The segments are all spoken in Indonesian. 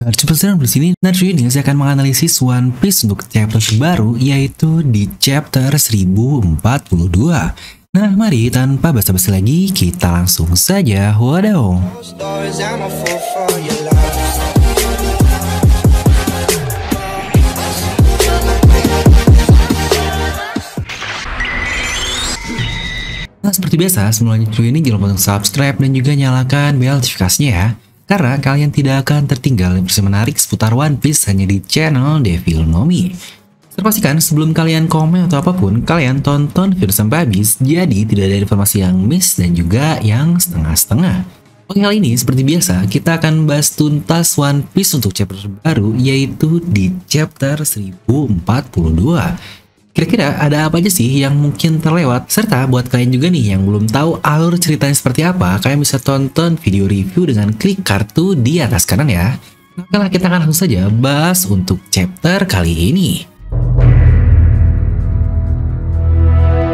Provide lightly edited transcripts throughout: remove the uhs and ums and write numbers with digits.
Cepet serang di sini. Naruto ini saya akan menganalisis One Piece untuk chapter terbaru, yaitu di chapter 1042. Nah, mari tanpa basa-basi lagi, kita langsung saja wadaw. Nah, seperti biasa, sebelum lanjut video ini jangan lupa untuk subscribe dan juga nyalakan bel notifikasinya ya. Karena kalian tidak akan tertinggal informasi menarik seputar One Piece hanya di channel Devil Nomi. Terpastikan sebelum kalian komen atau apapun, kalian tonton video sampai habis, jadi tidak ada informasi yang miss dan juga yang setengah-setengah. Oke, kali ini seperti biasa, kita akan bahas tuntas One Piece untuk chapter baru, yaitu di chapter 1042. Kira-kira ada apa aja sih yang mungkin terlewat? Serta buat kalian juga nih yang belum tahu alur ceritanya seperti apa, kalian bisa tonton video review dengan klik kartu di atas kanan ya. Nah, kita akan langsung saja bahas untuk chapter kali ini.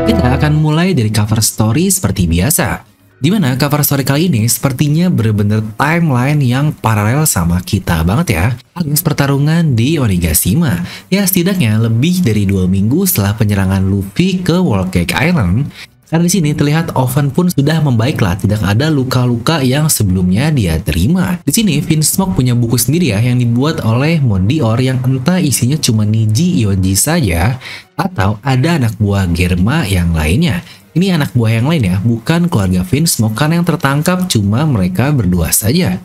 Kita akan mulai dari cover story seperti biasa. Dimana cover story kali ini sepertinya bener-bener timeline yang paralel sama kita banget ya. Alias pertarungan di Onigashima. Ya setidaknya lebih dari 2 minggu setelah penyerangan Luffy ke Whole Cake Island. Karena di sini terlihat Oven pun sudah membaiklah, tidak ada luka-luka yang sebelumnya dia terima. Di sini Vinsmoke punya buku sendiri ya yang dibuat oleh Mondior yang entah isinya cuma Niji Yonji saja atau ada anak buah Germa yang lainnya. Ini anak buah yang lain ya, bukan keluarga Vinsmoke karena yang tertangkap cuma mereka berdua saja.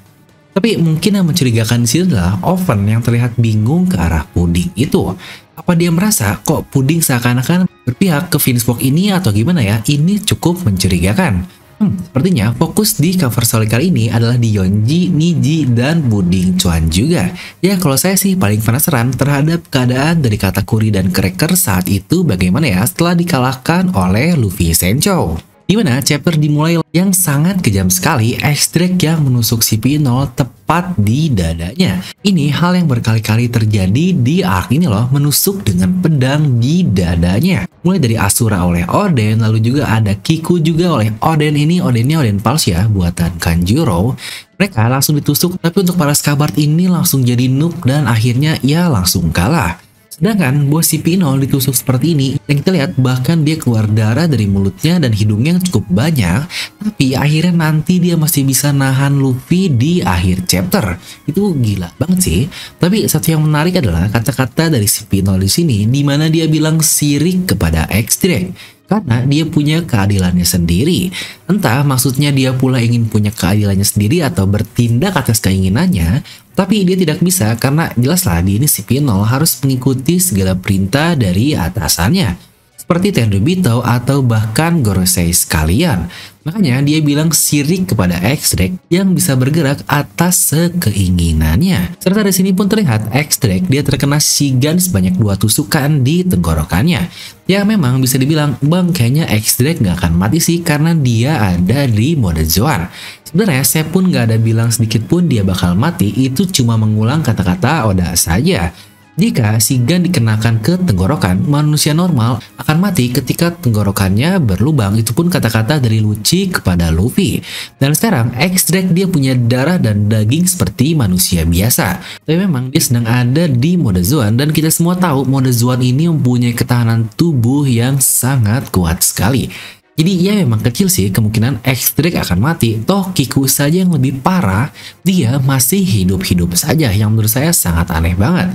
Tapi mungkin yang mencurigakan di sini adalah Oven yang terlihat bingung ke arah Puding itu. Apa dia merasa kok Puding seakan-akan berpihak ke Vinsmoke ini atau gimana ya? Ini cukup mencurigakan. Sepertinya fokus di cover story kali ini adalah di Yonji, Niji, dan Puding Chuan juga. Ya kalau saya sih paling penasaran terhadap keadaan dari Katakuri dan Cracker saat itu bagaimana ya setelah dikalahkan oleh Luffy Senchou. Dimana chapter dimulai yang sangat kejam sekali, X-Drake yang menusuk si Pinol tepat di dadanya. Ini hal yang berkali-kali terjadi di arc ini loh, menusuk dengan pedang di dadanya. Mulai dari Asura oleh Oden, lalu juga ada Kiku juga oleh Oden. Ini Odennya Oden palsu ya, buatan Kanjuro. Mereka langsung ditusuk, tapi untuk para Scabard ini langsung jadi noob dan akhirnya ia langsung kalah. Sedangkan bos si Pinol ditusuk seperti ini, yang kita lihat bahkan dia keluar darah dari mulutnya dan hidungnya yang cukup banyak, tapi akhirnya nanti dia masih bisa nahan Luffy di akhir chapter. Itu gila banget sih. Tapi satu yang menarik adalah kata-kata dari si Pinol di sini, di mana dia bilang sirik kepada X-Drake. Karena dia punya keadilannya sendiri. Entah maksudnya dia pula ingin punya keadilannya sendiri atau bertindak atas keinginannya, tapi dia tidak bisa karena jelaslah di ini si Pinol harus mengikuti segala perintah dari atasannya. Seperti Tenryubito atau bahkan Gorosei sekalian. Makanya dia bilang sirik kepada X-Drake yang bisa bergerak atas sekeinginannya. Serta di sini pun terlihat X-Drake dia terkena Shigan sebanyak 2 tusukan di tenggorokannya. Ya memang bisa dibilang bang kayaknya X-Drake nggak akan mati sih karena dia ada di mode Zoan. Sebenarnya saya pun nggak ada bilang sedikit pun dia bakal mati, itu cuma mengulang kata-kata Oda saja. Jika Shigan dikenakan ke tenggorokan, manusia normal akan mati ketika tenggorokannya berlubang. Itu pun kata-kata dari Lucci kepada Luffy. Dan sekarang X-Drake dia punya darah dan daging seperti manusia biasa. Tapi memang dia sedang ada di mode Zoan dan kita semua tahu mode Zoan ini mempunyai ketahanan tubuh yang sangat kuat sekali. Jadi ya memang kecil sih kemungkinan X-Drake akan mati. Toh Kiku saja yang lebih parah, dia masih hidup-hidup saja yang menurut saya sangat aneh banget.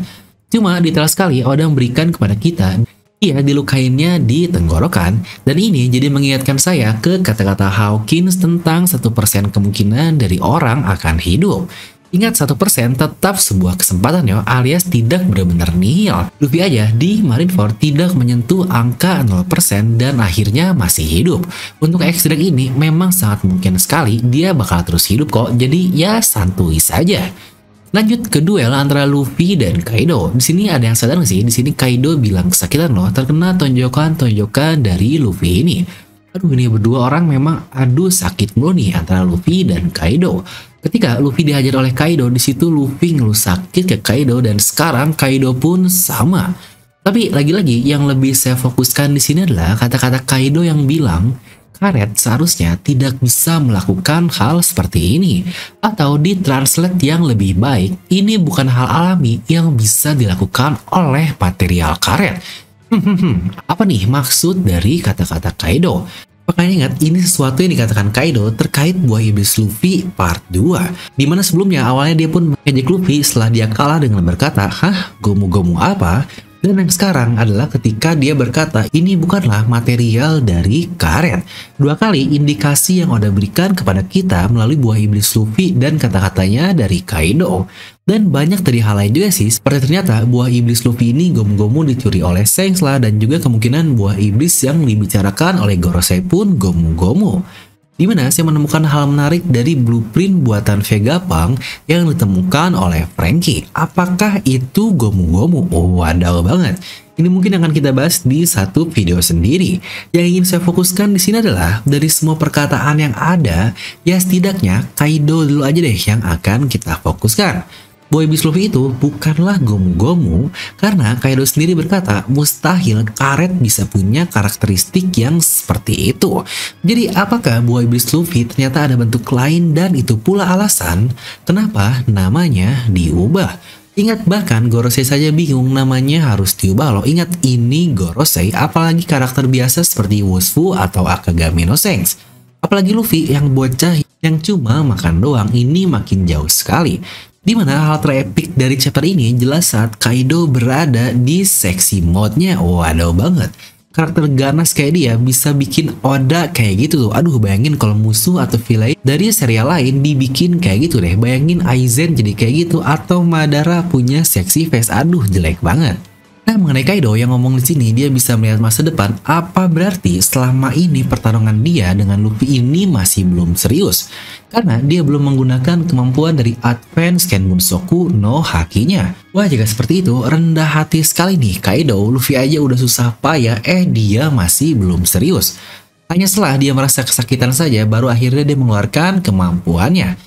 Cuma detail sekali Oda memberikan kepada kita, ia dilukainya di tenggorokan, dan ini jadi mengingatkan saya ke kata-kata Hawkins tentang 1% kemungkinan dari orang akan hidup. Ingat 1% tetap sebuah kesempatan ya, alias tidak benar-benar nihil. Luffy aja di Marineford tidak menyentuh angka 0% dan akhirnya masih hidup. Untuk X-Drake ini memang sangat mungkin sekali dia bakal terus hidup kok, jadi ya santuy saja. Lanjut ke duel antara Luffy dan Kaido. Di sini ada yang sadar nggak sih? Di sini Kaido bilang kesakitan loh terkena tonjokan-tonjokan dari Luffy ini. Aduh ini berdua orang memang sakit mulu nih antara Luffy dan Kaido. Ketika Luffy dihajar oleh Kaido, di situ Luffy ngeluh sakit ke Kaido dan sekarang Kaido pun sama. Tapi lagi-lagi yang lebih saya fokuskan di sini adalah kata-kata Kaido yang bilang karet seharusnya tidak bisa melakukan hal seperti ini. Atau ditranslate yang lebih baik, ini bukan hal alami yang bisa dilakukan oleh material karet. Apa nih maksud dari kata-kata Kaido? Makanya ingat, ini sesuatu yang dikatakan Kaido terkait buah iblis Luffy part 2. Dimana sebelumnya awalnya dia pun mengejek Luffy setelah dia kalah dengan berkata, "Hah? Gomu-gomu apa?" Dan yang sekarang adalah ketika dia berkata ini bukanlah material dari karet. Dua kali indikasi yang Oda berikan kepada kita melalui buah iblis Luffy dan kata-katanya dari Kaido. Dan banyak dari hal lain juga sih, seperti ternyata buah iblis Luffy ini gomu-gomu dicuri oleh Shanks lah, dan juga kemungkinan buah iblis yang dibicarakan oleh Gorosei pun gomu-gomu. Dimana saya menemukan hal menarik dari blueprint buatan Vegapunk yang ditemukan oleh Franky. Apakah itu gomu-gomu? Oh, wadaw banget. Ini mungkin akan kita bahas di satu video sendiri. Yang ingin saya fokuskan di sini adalah dari semua perkataan yang ada, ya setidaknya Kaido dulu aja deh yang akan kita fokuskan. Buah iblis Luffy itu bukanlah gomu-gomu karena Kaido sendiri berkata mustahil karet bisa punya karakteristik yang seperti itu. Jadi apakah buah iblis Luffy ternyata ada bentuk lain dan itu pula alasan kenapa namanya diubah? Ingat bahkan Gorosei saja bingung namanya harus diubah loh. Ingat ini Gorosei, apalagi karakter biasa seperti Wushu atau Akagami no Shanks. Apalagi Luffy yang bocah yang cuma makan doang, ini makin jauh sekali. Dimana hal terepik dari chapter ini jelas saat Kaido berada di seksi mode-nya. Waduh banget. Karakter ganas kayak dia bisa bikin Oda kayak gitu tuh. Aduh, bayangin kalau musuh atau villain dari serial lain dibikin kayak gitu deh. Bayangin Aizen jadi kayak gitu atau Madara punya seksi face. Aduh, jelek banget. Nah, mengenai Kaido yang ngomong di sini dia bisa melihat masa depan, apa berarti selama ini pertarungan dia dengan Luffy ini masih belum serius? Karena dia belum menggunakan kemampuan dari Advance Kenbunsoku no Haki-nya. Wah, jika seperti itu, rendah hati sekali nih Kaido. Luffy aja udah susah payah, dia masih belum serius. Hanya setelah dia merasa kesakitan saja, baru akhirnya dia mengeluarkan kemampuannya.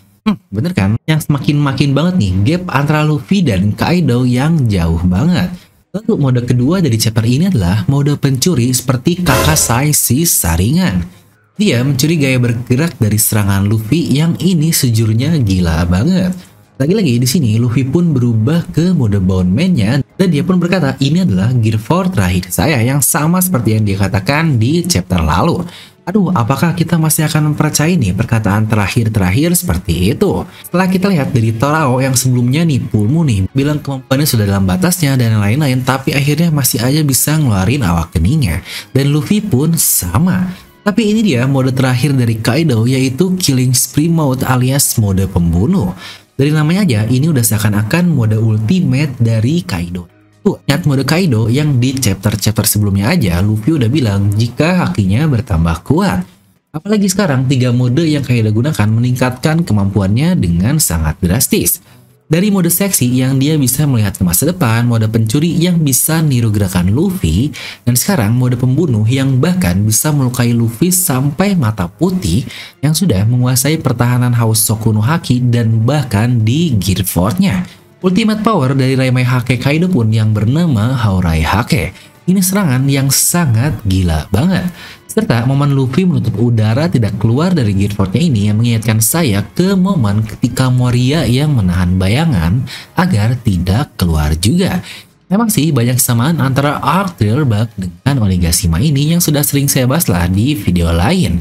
Bener kan? Yang semakin-makin banget nih gap antara Luffy dan Kaido yang jauh banget. Lalu mode kedua dari chapter ini adalah mode pencuri seperti Kakasai si Saringan. Dia mencuri gaya bergerak dari serangan Luffy yang ini sejujurnya gila banget. Lagi-lagi di sini Luffy pun berubah ke mode Bondman-nya dan dia pun berkata ini adalah Gear 4 terakhir saya yang sama seperti yang dia katakan di chapter lalu. Aduh, apakah kita masih akan mempercayai nih perkataan terakhir-terakhir seperti itu? Setelah kita lihat dari Torao yang sebelumnya nih Pulmu nih bilang kemampuannya sudah dalam batasnya dan lain-lain, tapi akhirnya masih aja bisa ngeluarin awak keningnya. Dan Luffy pun sama. Tapi ini dia mode terakhir dari Kaido yaitu Killing Spree Mode alias mode pembunuh. Dari namanya aja ini udah seakan-akan mode ultimate dari Kaido. Ingat mode Kaido yang di chapter-chapter sebelumnya aja Luffy udah bilang jika hakinya bertambah kuat. Apalagi sekarang 3 mode yang Kaido gunakan meningkatkan kemampuannya dengan sangat drastis. Dari mode seksi yang dia bisa melihat ke masa depan, mode pencuri yang bisa niru gerakan Luffy, dan sekarang mode pembunuh yang bahkan bisa melukai Luffy sampai mata putih yang sudah menguasai pertahanan House Soku no Haki dan bahkan di Gear 4-nya. Ultimate power dari Raimai Hake Kaido pun yang bernama Haurai Hake. Ini serangan yang sangat gila banget. Serta momen Luffy menutup udara tidak keluar dari Gear 4-nya ini yang mengingatkan saya ke momen ketika Moria yang menahan bayangan agar tidak keluar juga. Memang sih banyak kesamaan antara Arc Thriller Bug dengan Onigashima ini yang sudah sering saya bahas lah di video lain.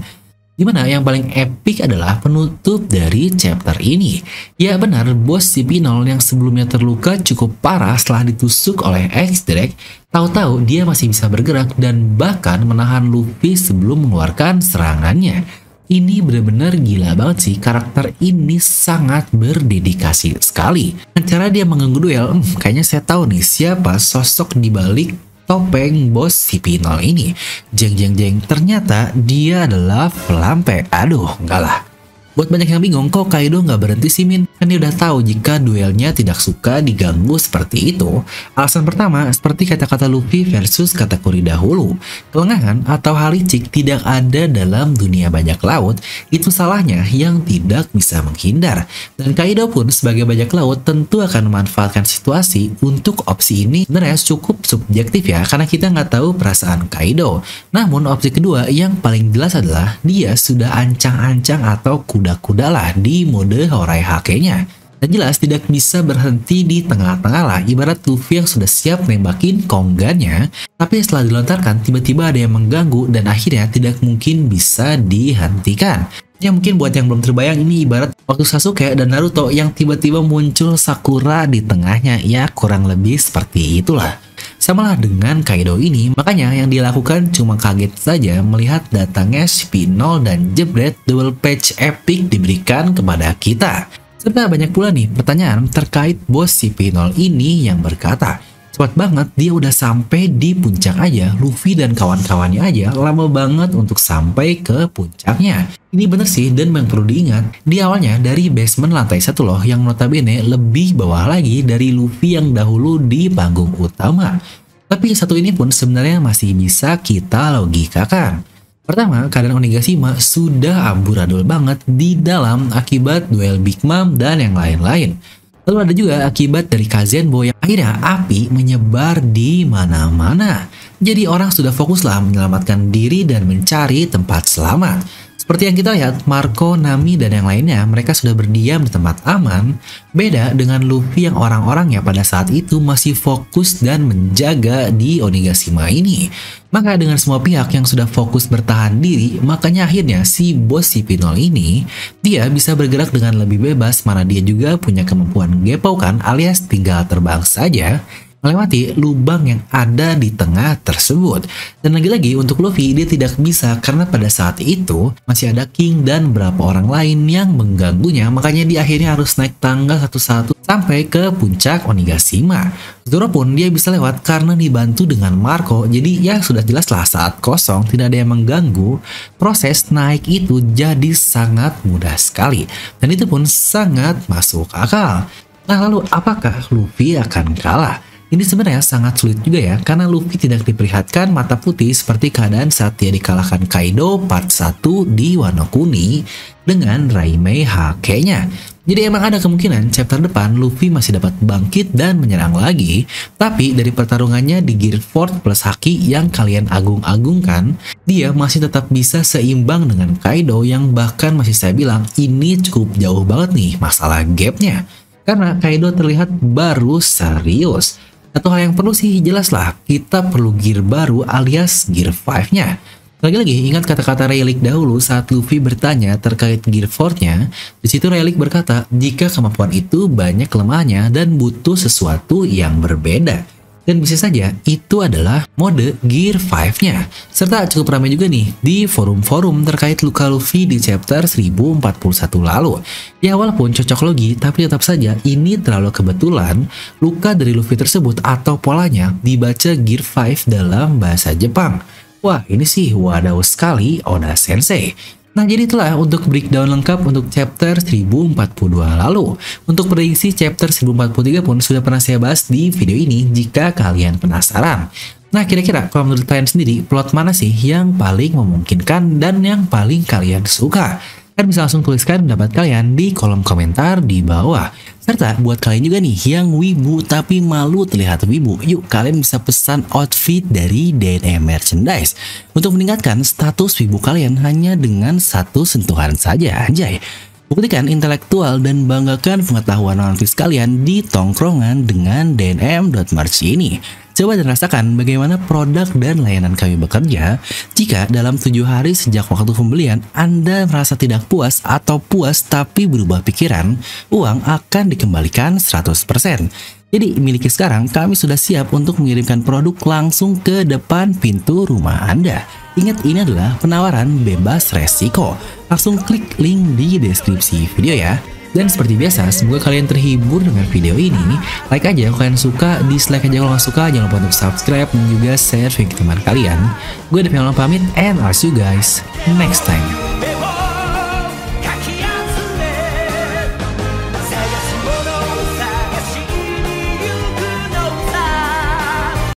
Dimana yang paling epic adalah penutup dari chapter ini. Ya benar, bos si Pinol yang sebelumnya terluka cukup parah setelah ditusuk oleh X-Drake, tahu-tahu dia masih bisa bergerak dan bahkan menahan Luffy sebelum mengeluarkan serangannya. Ini benar-benar gila banget sih, karakter ini sangat berdedikasi sekali. Dan cara dia mengganggu duel, kayaknya saya tahu nih siapa sosok di balik topeng bos si Pinol ini. Jeng jeng jeng, ternyata dia adalah Flampe. Aduh, enggak lah. Buat banyak yang bingung, kok Kaido nggak berhenti sih Min? Kan dia udah tahu jika duelnya tidak suka diganggu seperti itu. Alasan pertama, seperti kata-kata Luffy versus Katakuri dahulu. Kelengahan atau hal licik tidak ada dalam dunia bajak laut, itu salahnya yang tidak bisa menghindar. Dan Kaido pun sebagai bajak laut tentu akan memanfaatkan situasi untuk opsi ini sebenarnya cukup subjektif ya, karena kita nggak tahu perasaan Kaido. Namun opsi kedua yang paling jelas adalah dia sudah ancang-ancang atau kuda-kuda lah di mode Horai Hake-nya. Dan jelas tidak bisa berhenti di tengah-tengah lah, ibarat Luffy yang sudah siap nembakin konggannya, tapi setelah dilontarkan tiba-tiba ada yang mengganggu dan akhirnya tidak mungkin bisa dihentikan. Ya mungkin buat yang belum terbayang, ini ibarat waktu Sasuke dan Naruto yang tiba-tiba muncul Sakura di tengahnya, ya kurang lebih seperti itulah. Samalah dengan Kaido ini, makanya yang dilakukan cuma kaget saja melihat datangnya Spinol dan jebret double patch epic diberikan kepada kita. Serta banyak pula nih pertanyaan terkait bos Spinol ini yang berkata, cepat banget dia udah sampai di puncak aja, Luffy dan kawan-kawannya aja lama banget untuk sampai ke puncaknya. Ini bener sih, dan yang perlu diingat, di awalnya dari basement lantai 1 loh yang notabene lebih bawah lagi dari Luffy yang dahulu di panggung utama. Tapi satu ini pun sebenarnya masih bisa kita logikakan. Pertama, keadaan Onigashima sudah amburadul banget di dalam akibat duel Big Mom dan yang lain-lain. Lalu ada juga akibat dari Kazenbo yang akhirnya api menyebar di mana-mana. Jadi orang sudah fokuslah menyelamatkan diri dan mencari tempat selamat. Seperti yang kita lihat, Marco, Nami, dan yang lainnya, mereka sudah berdiam di tempat aman. Beda dengan Luffy yang orang-orangnya pada saat itu masih fokus dan menjaga di Onigashima ini. Maka dengan semua pihak yang sudah fokus bertahan diri, makanya akhirnya si bos Spinol ini, dia bisa bergerak dengan lebih bebas, mana dia juga punya kemampuan gepaukan alias tinggal terbang saja melewati lubang yang ada di tengah tersebut. Dan lagi-lagi untuk Luffy dia tidak bisa karena pada saat itu masih ada King dan beberapa orang lain yang mengganggunya, makanya dia akhirnya harus naik tangga satu-satu sampai ke puncak Onigashima. Zoro pun dia bisa lewat karena dibantu dengan Marco, jadi ya sudah jelas lah saat kosong tidak ada yang mengganggu, proses naik itu jadi sangat mudah sekali dan itu pun sangat masuk akal. Nah lalu apakah Luffy akan kalah? Ini sebenarnya sangat sulit juga ya, karena Luffy tidak diperlihatkan mata putih seperti keadaan saat dia dikalahkan Kaido part 1 di Wano Kuni dengan Raimei Hake-nya. Jadi emang ada kemungkinan chapter depan Luffy masih dapat bangkit dan menyerang lagi, tapi dari pertarungannya di Gear 4 plus Haki yang kalian agung-agungkan, dia masih tetap bisa seimbang dengan Kaido yang bahkan masih saya bilang ini cukup jauh banget nih masalah gapnya. Karena Kaido terlihat baru serius. Satu hal yang perlu sih jelas lah, kita perlu gear baru alias gear 5-nya. Lagi-lagi ingat kata-kata Rayleigh dahulu saat Luffy bertanya terkait gear 4-nya. Di situ Rayleigh berkata jika kemampuan itu banyak kelemahannya dan butuh sesuatu yang berbeda. Dan bisa saja itu adalah mode Gear 5-nya. Serta cukup ramai juga nih di forum-forum terkait luka Luffy di chapter 1041 lalu. Ya walaupun cocok logi, tapi tetap saja ini terlalu kebetulan luka dari Luffy tersebut atau polanya dibaca Gear 5 dalam bahasa Jepang. Wah ini sih wadaw sekali Oda Sensei. Nah jadi itulah untuk breakdown lengkap untuk chapter 1042 lalu. Untuk prediksi chapter 1043 pun sudah pernah saya bahas di video ini jika kalian penasaran. Nah kira-kira kalau menurut kalian sendiri plot mana sih yang paling memungkinkan dan yang paling kalian suka? Kalian bisa langsung tuliskan pendapat kalian di kolom komentar di bawah. Serta buat kalian juga nih yang wibu tapi malu terlihat wibu, yuk kalian bisa pesan outfit dari DNM Merchandise untuk meningkatkan status wibu kalian hanya dengan satu sentuhan saja, anjay. Buktikan intelektual dan banggakan pengetahuan One Piece kalian di tongkrongan dengan DNM.merch ini. Coba dan rasakan bagaimana produk dan layanan kami bekerja jika dalam 7 hari sejak waktu pembelian Anda merasa tidak puas atau puas tapi berubah pikiran, uang akan dikembalikan 100%. Jadi miliki sekarang, kami sudah siap untuk mengirimkan produk langsung ke depan pintu rumah Anda. Ingat ini adalah penawaran bebas resiko. Langsung klik link di deskripsi video ya. Dan seperti biasa, semoga kalian terhibur dengan video ini. Like aja kalau kalian suka, dislike aja kalau nggak suka. Jangan lupa untuk subscribe dan juga share ke teman kalian. Gue Devi pamit and I'll see you guys next time.